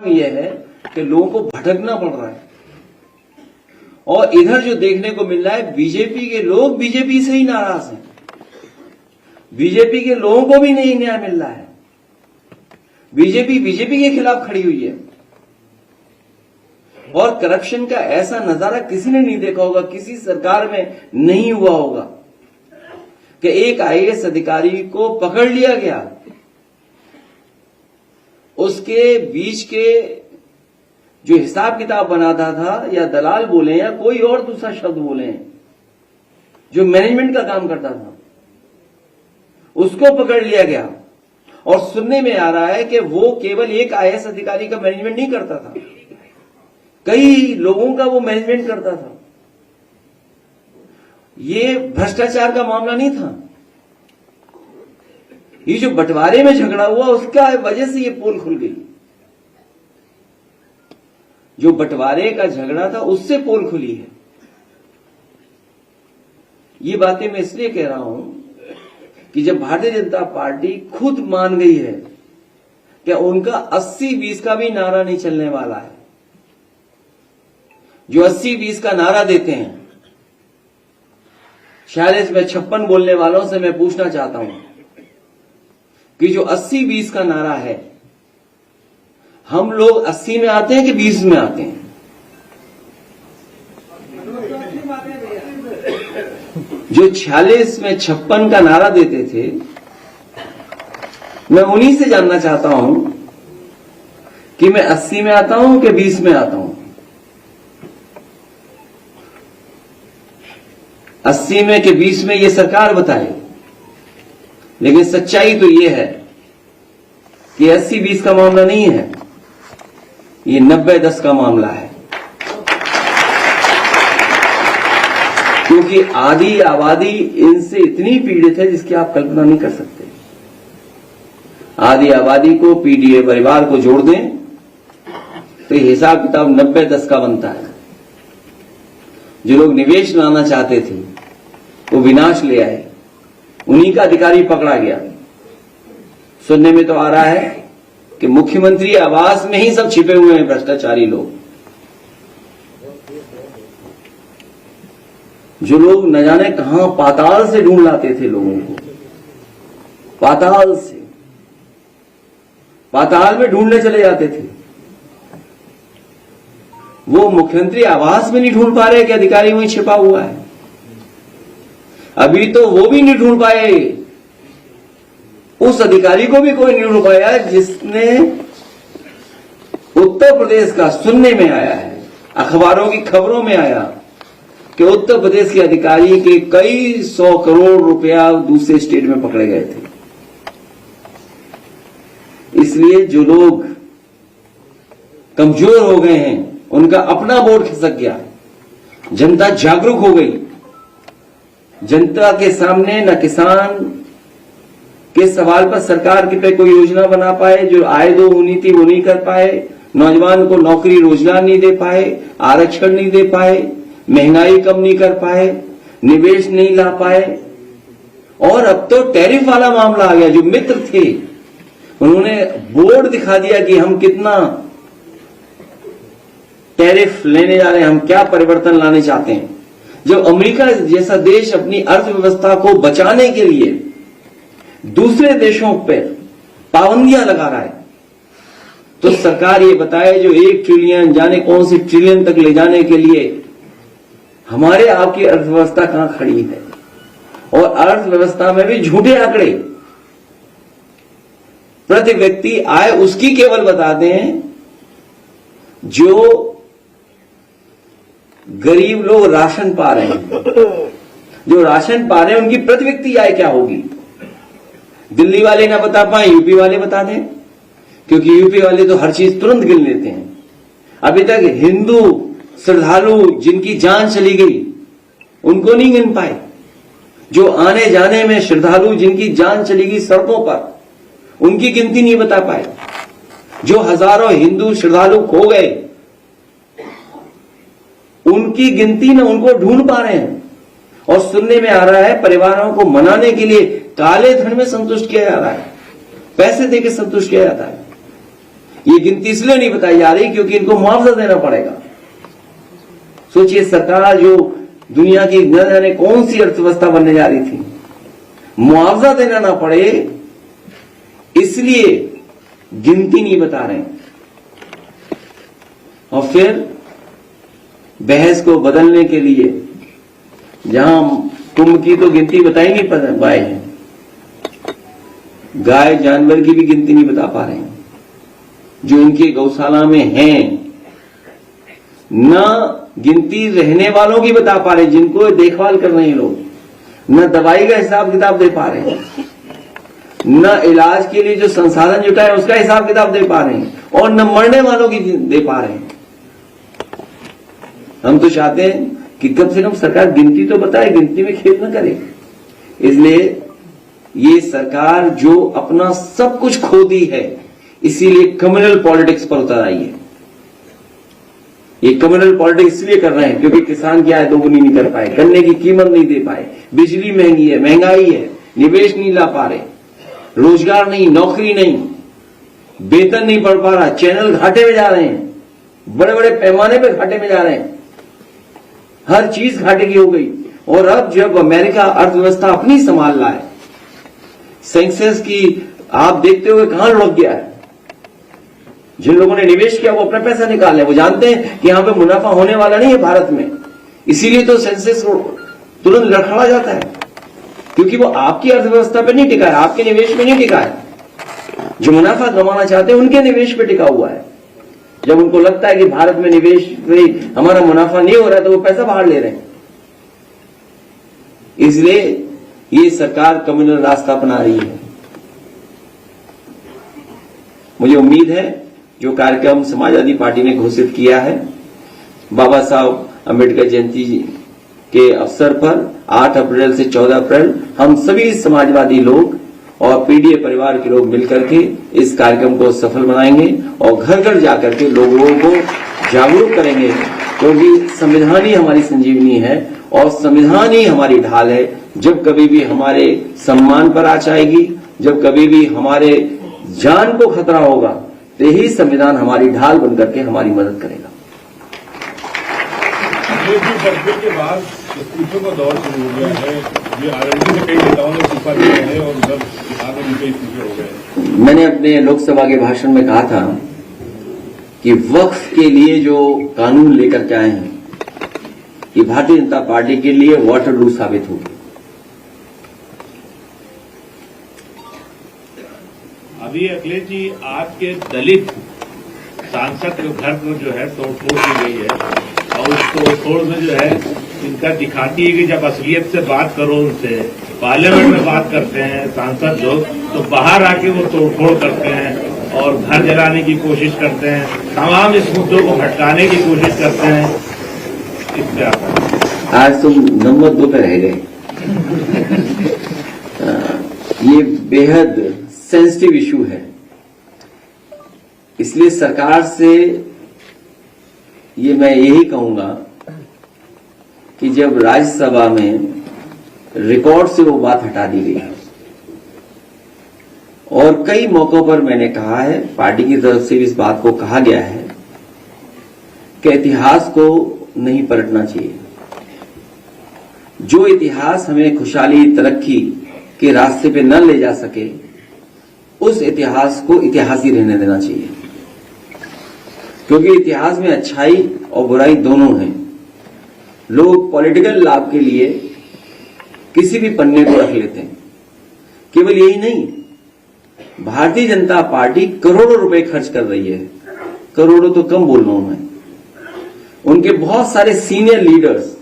यह है कि लोगों को भटकना पड़ रहा है और इधर जो देखने को मिल रहा है बीजेपी के लोग बीजेपी से ही नाराज हैं। बीजेपी के लोगों को भी नहीं न्याय मिल रहा है। बीजेपी के खिलाफ खड़ी हुई है और करप्शन का ऐसा नजारा किसी ने नहीं देखा होगा, किसी सरकार में नहीं हुआ होगा कि एक आईएएस अधिकारी को पकड़ लिया गया, उसके बीच के जो हिसाब किताब बनाता था या दलाल बोले या कोई और दूसरा शब्द बोले, जो मैनेजमेंट का काम करता था, उसको पकड़ लिया गया। और सुनने में आ रहा है कि वो केवल एक आईएएस अधिकारी का मैनेजमेंट नहीं करता था, कई लोगों का वो मैनेजमेंट करता था। ये भ्रष्टाचार का मामला नहीं था, ये जो बंटवारे में झगड़ा हुआ उसका वजह से ये पोल खुल गई। जो बंटवारे का झगड़ा था उससे पोल खुली है। ये बातें मैं इसलिए कह रहा हूं कि जब भारतीय जनता पार्टी खुद मान गई है कि उनका 80-20 का भी नारा नहीं चलने वाला है, जो 80-20 का नारा देते हैं, 46 में 56 बोलने वालों से मैं पूछना चाहता हूं कि जो 80-20 का नारा है, हम लोग 80 में आते हैं कि 20 में आते हैं? जो 46 में 56 का नारा देते थे, मैं उन्हीं से जानना चाहता हूं कि मैं 80 में आता हूं कि 20 में आता हूं? 80 में कि 20 में ये सरकार बताए, लेकिन सच्चाई तो ये है कि 80-20 का मामला नहीं है, ये 90-10 का मामला है। क्योंकि आधी आबादी इनसे इतनी पीड़ित है जिसकी आप कल्पना नहीं कर सकते। आधी आबादी को, पीडीए परिवार को जोड़ दें तो हिसाब किताब 90-10 का बनता है। जो लोग निवेश लाना चाहते थे वो विनाश ले आए, उन्हीं का अधिकारी पकड़ा गया। सुनने में तो आ रहा है कि मुख्यमंत्री आवास में ही सब छिपे हुए हैं भ्रष्टाचारी लोग। जो लोग न जाने कहां पाताल से ढूंढ लाते थे लोगों को, पाताल से, पाताल में ढूंढने चले जाते थे, वो मुख्यमंत्री आवास में नहीं ढूंढ पा रहे कि अधिकारी वहीं छिपा हुआ है। अभी तो वो भी नहीं ढूंढ पाए, उस अधिकारी को भी कोई नहीं ढूंढ पाया जिसने उत्तर प्रदेश का, सुनने में आया है, अखबारों की खबरों में आया कि उत्तर प्रदेश के अधिकारी के कई 100 करोड़ रुपया दूसरे स्टेट में पकड़े गए थे। इसलिए जो लोग कमजोर हो गए हैं उनका अपना वोट खिसक गया, जनता जागरूक हो गई। जनता के सामने न किसान के सवाल पर सरकार के पे कोई योजना बना पाए, जो आय दो नीति वो नहीं कर पाए, नौजवान को नौकरी रोजगार नहीं दे पाए, आरक्षण नहीं दे पाए, महंगाई कम नहीं कर पाए, निवेश नहीं ला पाए। और अब तो टैरिफ वाला मामला आ गया। जो मित्र थे उन्होंने बोर्ड दिखा दिया कि हम कितना टैरिफ लेने जा रहे हैं, हम क्या परिवर्तन लाने चाहते हैं। जब अमेरिका जैसा देश अपनी अर्थव्यवस्था को बचाने के लिए दूसरे देशों पर पाबंदियां लगा रहा है, तो सरकार ये बताए जो 1 ट्रिलियन जाने कौन सी ट्रिलियन तक ले जाने के लिए हमारे आपकी अर्थव्यवस्था कहां खड़ी है। और अर्थव्यवस्था में भी झूठे आंकड़े, प्रति व्यक्ति आय उसकी केवल बताते हैं जो गरीब लोग राशन पा रहे हैं। जो राशन पा रहे हैं उनकी प्रति व्यक्ति आय क्या होगी, दिल्ली वाले ना बता पाए, यूपी वाले बता दें, क्योंकि यूपी वाले तो हर चीज तुरंत गिन लेते हैं। अभी तक हिंदू श्रद्धालु जिनकी जान चली गई उनको नहीं गिन पाए। जो आने जाने में श्रद्धालु जिनकी जान चली गई सड़कों पर, उनकी गिनती नहीं बता पाए। जो हजारों हिंदू श्रद्धालु खो गए उनकी गिनती में उनको ढूंढ पा रहे हैं। और सुनने में आ रहा है परिवारों को मनाने के लिए काले धन में संतुष्ट किया जा रहा है, पैसे देकर संतुष्ट किया जाता है। ये गिनती इसलिए नहीं बताई जा रही क्योंकि इनको मुआवजा देना पड़ेगा। सोचिए, सरकार जो दुनिया की न जाने कौन सी अर्थव्यवस्था बनने जा रही थी, मुआवजा देना ना पड़े इसलिए गिनती नहीं बता रहे। और फिर बहस को बदलने के लिए जहां कुंभ की तो गिनती बताई नहीं पाए हैं, गाय जानवर की भी गिनती नहीं बता पा रहे हैं जो इनके गौशाला में हैं, न गिनती रहने वालों की बता पा रहे जिनको देखभाल कर रहे हैं लोग, न दवाई का हिसाब किताब दे पा रहे हैं, न इलाज के लिए जो संसाधन जुटा है उसका हिसाब किताब दे पा रहे हैं, और न मरने वालों की दे पा रहे हैं। हम तो चाहते हैं कि कम से कम सरकार गिनती तो बताए, गिनती में खेद न करे। इसलिए ये सरकार जो अपना सब कुछ खो दी है, इसीलिए कम्युनल पॉलिटिक्स पर उतर आई है। ये कम्युनल पॉलिटिक्स इसलिए कर रहे हैं क्योंकि किसान की आय दोगुनी नहीं कर पाए, गन्ने की कीमत नहीं दे पाए, बिजली महंगी है, महंगाई है, निवेश नहीं ला पा रहे, रोजगार नहीं, नौकरी नहीं, वेतन नहीं बढ़ पा रहा, चैनल घाटे में जा रहे हैं, बड़े बड़े पैमाने पर घाटे में जा रहे हैं, हर चीज घाटे की हो गई। और अब जब अमेरिका अर्थव्यवस्था अपनी संभाल रहा है, सेंसेक्स की आप देखते हुए कहां लुढ़क गया है। जिन लोगों ने निवेश किया वो अपना पैसा निकाल रहे, वो जानते हैं कि यहां पे मुनाफा होने वाला नहीं है भारत में, इसीलिए तो सेंसेक्स तुरंत लड़खड़ा जाता है क्योंकि वो आपकी अर्थव्यवस्था पे नहीं टिका है, आपके निवेश पे नहीं टिका है। जो मुनाफा कमाना चाहते हैं उनके निवेश पे टिका हुआ है। जब उनको लगता है कि भारत में निवेश में हमारा मुनाफा नहीं हो रहा है तो वो पैसा बाहर ले रहे हैं। इसलिए ये सरकार कम्युनल रास्ता अपना रही है। मुझे उम्मीद है जो कार्यक्रम समाजवादी पार्टी ने घोषित किया है, बाबा साहब अम्बेडकर जयंती के अवसर पर 8 अप्रैल से 14 अप्रैल हम सभी समाजवादी लोग और पीडीए परिवार के लोग मिलकर के इस कार्यक्रम को सफल बनाएंगे और घर घर जाकर के लोगों को जागरूक करेंगे, क्योंकि संविधान ही हमारी संजीवनी है और संविधान ही हमारी ढाल है। जब कभी भी हमारे सम्मान पर आँच आएगी, जब कभी भी हमारे जान को खतरा होगा, तो यही संविधान हमारी ढाल बनकर के हमारी मदद करेगा। के बाद इस्तीफे का दौर शुरू हो गया है, ये आरएलडी से कई नेताओं ने इस्तीफा दिया है और उधर बिहार में भी कई इस्तीफे हो गए। मैंने अपने लोकसभा के भाषण में कहा था कि वक्फ के लिए जो कानून लेकर के आए हैं, ये भारतीय जनता पार्टी के लिए वाटरलू साबित होगी। अभी अखिलेश जी, आपके दलित सांसद के घर पर जो है तोड़फोड़ की गई है और उस तोड़फोड़ में जो है इनका दिखाती है कि जब असलियत से बात करो, उनसे पार्लियामेंट में बात करते हैं सांसद लोग, तो बाहर आके वो तोड़फोड़ करते हैं और घर जलाने की कोशिश करते हैं, तमाम इस मुद्दों को भटकाने की कोशिश करते हैं। इससे आज तुम नंबर 2 पे रह गए। ये बेहद सेंसिटिव इशू है, इसलिए सरकार से ये मैं यही कहूंगा कि जब राज्यसभा में रिकॉर्ड से वो बात हटा दी गई और कई मौकों पर मैंने कहा है, पार्टी की तरफ से इस बात को कहा गया है कि इतिहास को नहीं पलटना चाहिए। जो इतिहास हमें खुशहाली तरक्की के रास्ते पे न ले जा सके, उस इतिहास को इतिहास ही रहने देना चाहिए, क्योंकि इतिहास में अच्छाई और बुराई दोनों हैं। लोग पॉलिटिकल लाभ के लिए किसी भी पन्ने को रख लेते हैं। केवल यही नहीं, भारतीय जनता पार्टी करोड़ों रुपए खर्च कर रही है, करोड़ों तो कम बोल रहा हूं मैं। उनके बहुत सारे सीनियर लीडर्स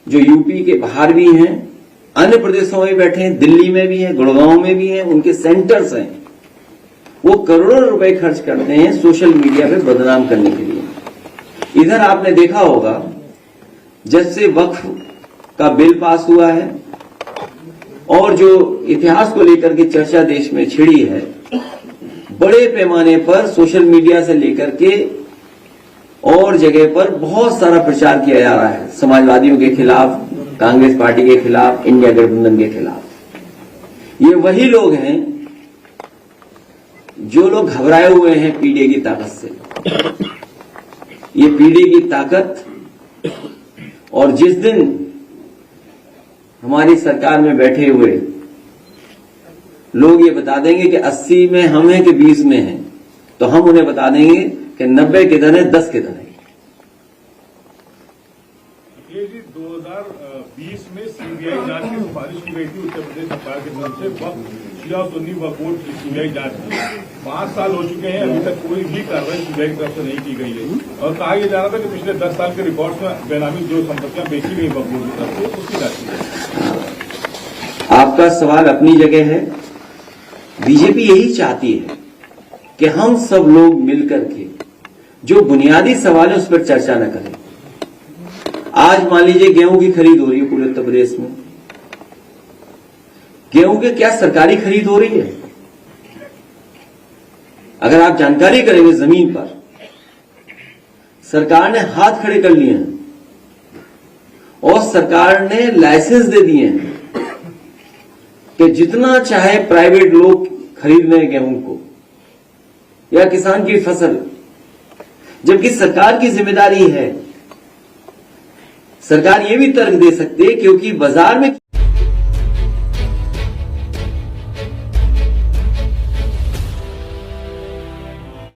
जो यूपी के बाहर भी हैं, अन्य प्रदेशों में बैठे हैं, दिल्ली में भी हैं, गुड़गांव में भी हैं, उनके सेंटर्स हैं, वो करोड़ों रुपए खर्च करते हैं सोशल मीडिया पे बदनाम करने के लिए। इधर आपने देखा होगा, जब से वक्फ का बिल पास हुआ है और जो इतिहास को लेकर के चर्चा देश में छिड़ी है, बड़े पैमाने पर सोशल मीडिया से लेकर के और जगह पर बहुत सारा प्रचार किया जा रहा है, समाजवादियों के खिलाफ, कांग्रेस पार्टी के खिलाफ, इंडिया गठबंधन के खिलाफ। ये वही लोग हैं जो लोग घबराए हुए हैं पीडीए की ताकत से, ये पीडीए की ताकत, और जिस दिन हमारी सरकार में बैठे हुए लोग ये बता देंगे कि 80 में हम हैं कि 20 में हैं, तो हम उन्हें बता देंगे कि 90 किधर है, 10 किधर है। अखिलेश जी, 2020 में सीबीआई जांच की सिफारिश की गई थी उत्तर प्रदेश सरकार की तरफ से, वक्त शिया सुन्नी वक्फ बोर्ड की सीबीआई जांच की। 5 साल हो चुके हैं, अभी तक कोई भी कार्रवाई सीबीआई की तरफ से नहीं की गई है, और कहा यह जा रहा था कि पिछले 10 साल के रिकॉर्ड्स में बेनामी जो संपत्तियां बेची गई वक्फ बोर्ड की तरफ से, उसकी जांच की गई। आपका सवाल अपनी जगह है। बीजेपी यही चाहती है कि हम सब लोग मिलकर के जो बुनियादी सवाल है उस पर चर्चा न करें। आज मान लीजिए गेहूं की खरीद हो रही है पूरे उत्तर प्रदेश में, गेहूं की क्या सरकारी खरीद हो रही है? अगर आप जानकारी करेंगे जमीन पर, सरकार ने हाथ खड़े कर लिए हैं और सरकार ने लाइसेंस दे दिए हैं कि जितना चाहे प्राइवेट लोग खरीद लें गेहूं को या किसान की फसल, जबकि सरकार की जिम्मेदारी है। सरकार ये भी तर्क दे सकती है क्योंकि बाजार में